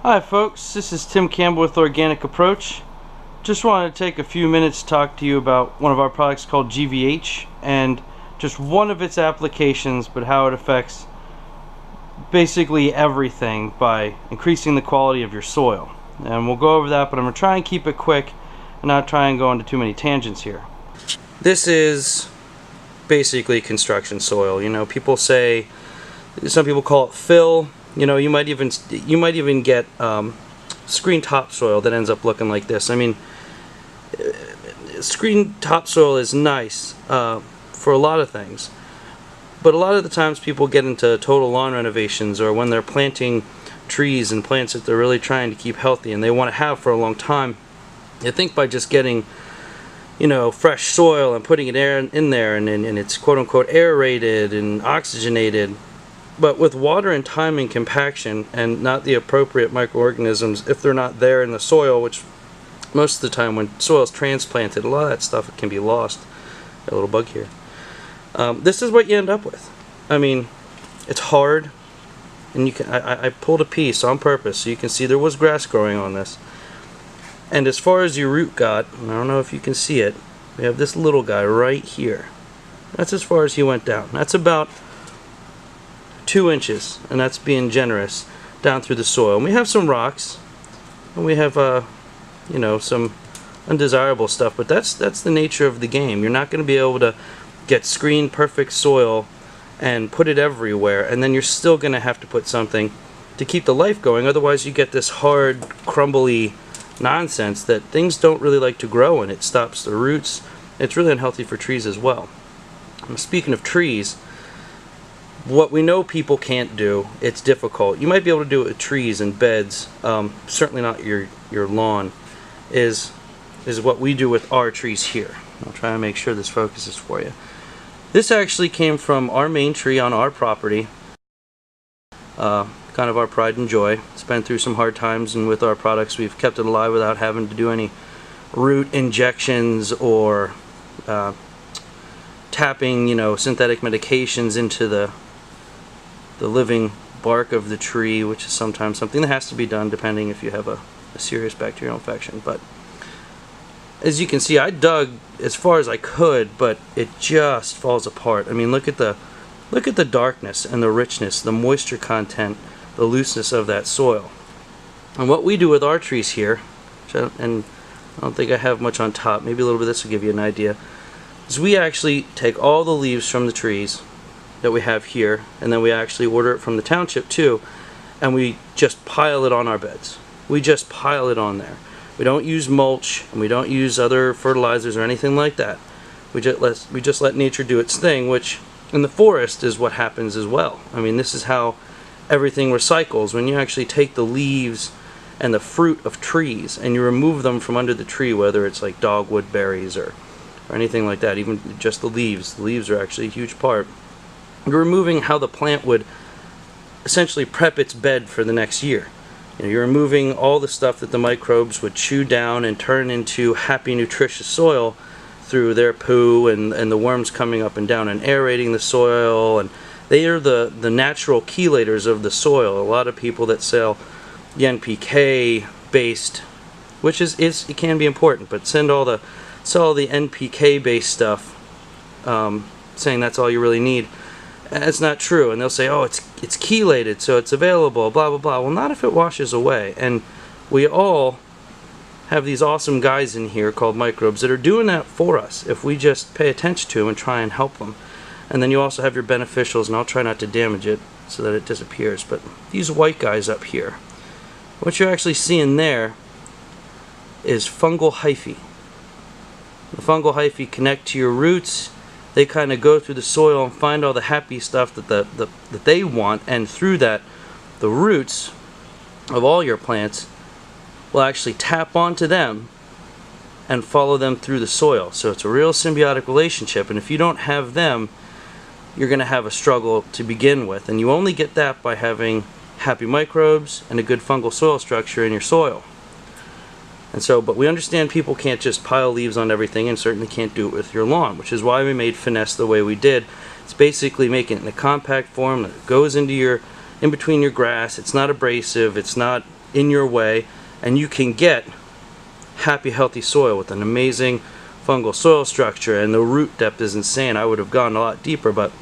Hi folks, this is Tim Campbell with Organic Approach. Just wanted to take a few minutes to talk to you about one of our products called GVH and just one of its applications, but how it affects basically everything by increasing the quality of your soil. And we'll go over that, but I'm going to try and keep it quick and not try and go into too many tangents here. This is basically construction soil. You know, people say, some people call it fill. You know, you might even get screen topsoil that ends up looking like this. I mean, screen topsoil is nice for a lot of things, but a lot of the times people get into total lawn renovations, or when they're planting trees and plants that they're really trying to keep healthy and they want to have for a long time. They think by just getting, you know, fresh soil and putting it in there and it's quote-unquote aerated and oxygenated. But with water and time and compaction and not the appropriate microorganisms, if they're not there in the soil, which most of the time when soil is transplanted, a lot of that stuff can be lost. Got a little bug here. This is what you end up with. I mean, it's hard, and you can. I pulled a piece on purpose so you can see there was grass growing on this. And as far as your root got, I don't know if you can see it, we have this little guy right here. That's as far as he went down. That's about 2 inches, and that's being generous, down through the soil. And we have some rocks, and we have you know, some undesirable stuff, but that's the nature of the game. You're not going to be able to get screen perfect soil and put it everywhere, and then you're still going to have to put something to keep the life going. Otherwise you get this hard, crumbly nonsense that things don't really like to grow in. It stops the roots. It's really unhealthy for trees as well. Speaking of trees, what we know people can't do, it's difficult. You might be able to do it with trees and beds, certainly not your lawn, is what we do with our trees here. I'll try to make sure this focuses for you. This actually came from our main tree on our property, kind of our pride and joy. It's been through some hard times, and with our products we've kept it alive without having to do any root injections or tapping, you know, synthetic medications into the living bark of the tree, which is sometimes something that has to be done depending if you have a serious bacterial infection. But as you can see, I dug as far as I could, but it just falls apart. I mean, look at the darkness and the richness, the moisture content, the looseness of that soil. And what we do with our trees here, and I don't think I have much on top, maybe a little bit of this will give you an idea, is we actually take all the leaves from the trees that we have here, and then we actually order it from the township too, and we just pile it on our beds. We just pile it on there. We don't use mulch, and we don't use other fertilizers or anything like that. We just let nature do its thing, which in the forest is what happens as well. I mean, this is how everything recycles. When you actually take the leaves and the fruit of trees and you remove them from under the tree, whether it's like dogwood berries or anything like that, even just the leaves. The leaves are actually a huge part. You're removing how the plant would essentially prep its bed for the next year. You know, you're removing all the stuff that the microbes would chew down and turn into happy, nutritious soil through their poo and the worms coming up and down and aerating the soil. And they are the natural chelators of the soil. A lot of people that sell the NPK based, which it can be important, but sell all the NPK based stuff, saying that's all you really need. It's not true, and they'll say, oh, it's chelated, so it's available, blah blah blah. Well, not if it washes away. And we all have these awesome guys in here called microbes that are doing that for us if we just pay attention to them and try and help them. And then you also have your beneficials, and I'll try not to damage it so that it disappears. But these white guys up here, what you're actually seeing there is fungal hyphae. The fungal hyphae connect to your roots. They kind of go through the soil and find all the happy stuff that they want, and through that, the roots of all your plants will actually tap onto them and follow them through the soil. So it's a real symbiotic relationship, and if you don't have them, you're going to have a struggle to begin with, and you only get that by having happy microbes and a good fungal soil structure in your soil. And so, but we understand people can't just pile leaves on everything, and certainly can't do it with your lawn, which is why we made Finesse the way we did. It's basically making it in a compact form that goes into in between your grass. It's not abrasive. It's not in your way, and you can get happy, healthy soil with an amazing fungal soil structure, and the root depth is insane. I would have gone a lot deeper, but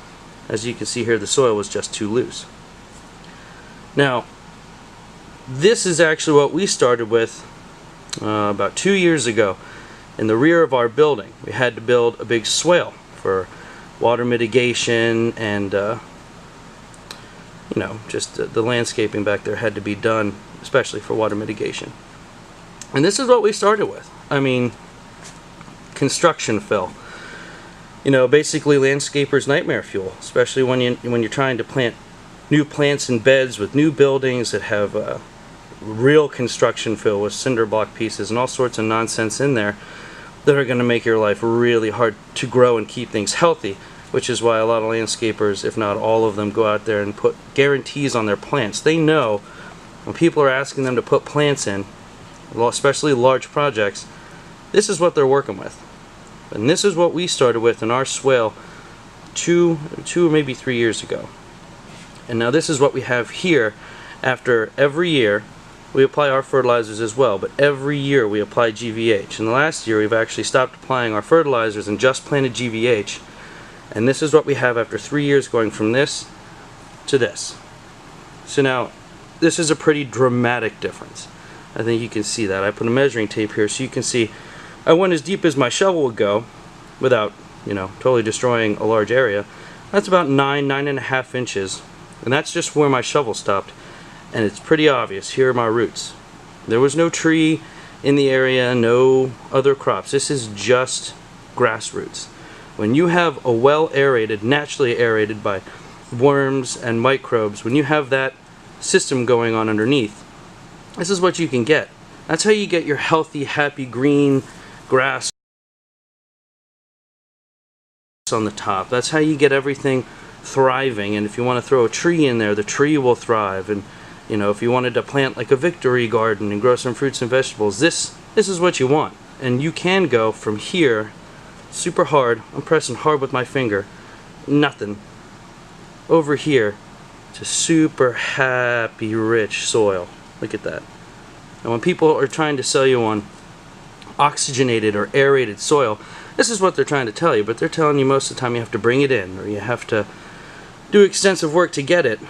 as you can see here, the soil was just too loose. Now, this is actually what we started with about 2 years ago. In the rear of our building, we had to build a big swale for water mitigation, and you know, just the landscaping back there had to be done, especially for water mitigation. And this is what we started with. I mean, construction fill. You know, basically landscapers' nightmare fuel, especially when you're trying to plant new plants in beds with new buildings that have real construction fill with cinder block pieces and all sorts of nonsense in there that are going to make your life really hard to grow and keep things healthy, which is why a lot of landscapers, if not all of them, go out there and put guarantees on their plants. They know when people are asking them to put plants in, especially large projects, this is what they're working with. And this is what we started with in our swale two or maybe 3 years ago. And now this is what we have here. After every year, we apply our fertilizers as well, but every year we apply GVH. In the last year, we've actually stopped applying our fertilizers and just planted GVH. And this is what we have after 3 years, going from this to this. So now, this is a pretty dramatic difference. I think you can see that. I put a measuring tape here so you can see I went as deep as my shovel would go without, you know, totally destroying a large area. That's about 9.5 inches. And that's just where my shovel stopped. And it's pretty obvious. Here are my roots. There was no tree in the area, no other crops. This is just grass roots. When you have a well aerated, naturally aerated by worms and microbes, when you have that system going on underneath, this is what you can get. That's how you get your healthy, happy green grass on the top. That's how you get everything thriving. And if you want to throw a tree in there, the tree will thrive. And you know, if you wanted to plant like a victory garden and grow some fruits and vegetables, this is what you want. And you can go from here, super hard, I'm pressing hard with my finger, nothing, over here to super happy, rich soil. Look at that. And when people are trying to sell you on oxygenated or aerated soil, this is what they're trying to tell you, but they're telling you most of the time you have to bring it in, or you have to do extensive work to get it.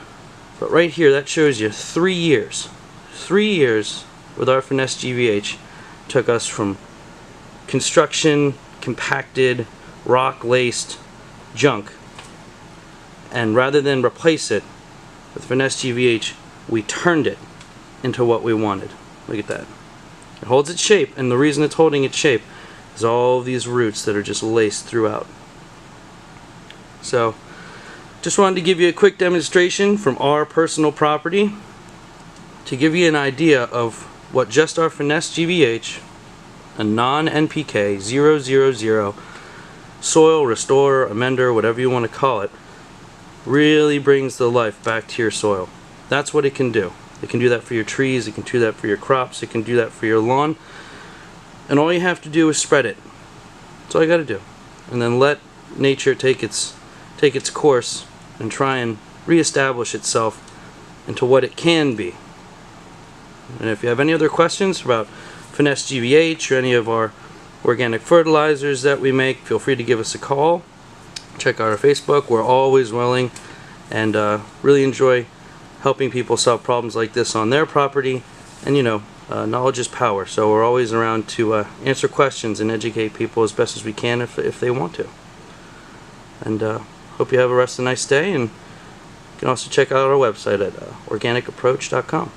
But right here, that shows you 3 years. 3 years with our Finesse GVH took us from construction, compacted, rock-laced junk, and rather than replace it with Finesse GVH, we turned it into what we wanted. Look at that. It holds its shape, and the reason it's holding its shape is all these roots that are just laced throughout. So, just wanted to give you a quick demonstration from our personal property to give you an idea of what just our Finesse GVH, a non-NPK 000 soil restorer, amender, whatever you want to call it, really brings the life back to your soil. That's what it can do. It can do that for your trees, it can do that for your crops, it can do that for your lawn. And all you have to do is spread it. That's all you got to do. And then let nature take its course and try and reestablish itself into what it can be. And if you have any other questions about Finesse GVH or any of our organic fertilizers that we make, feel free to give us a call. Check out our Facebook. We're always willing and really enjoy helping people solve problems like this on their property. And you know, knowledge is power, so we're always around to answer questions and educate people as best as we can if they want to. And hope you have a rest of a nice day, and you can also check out our website at organicapproach.com.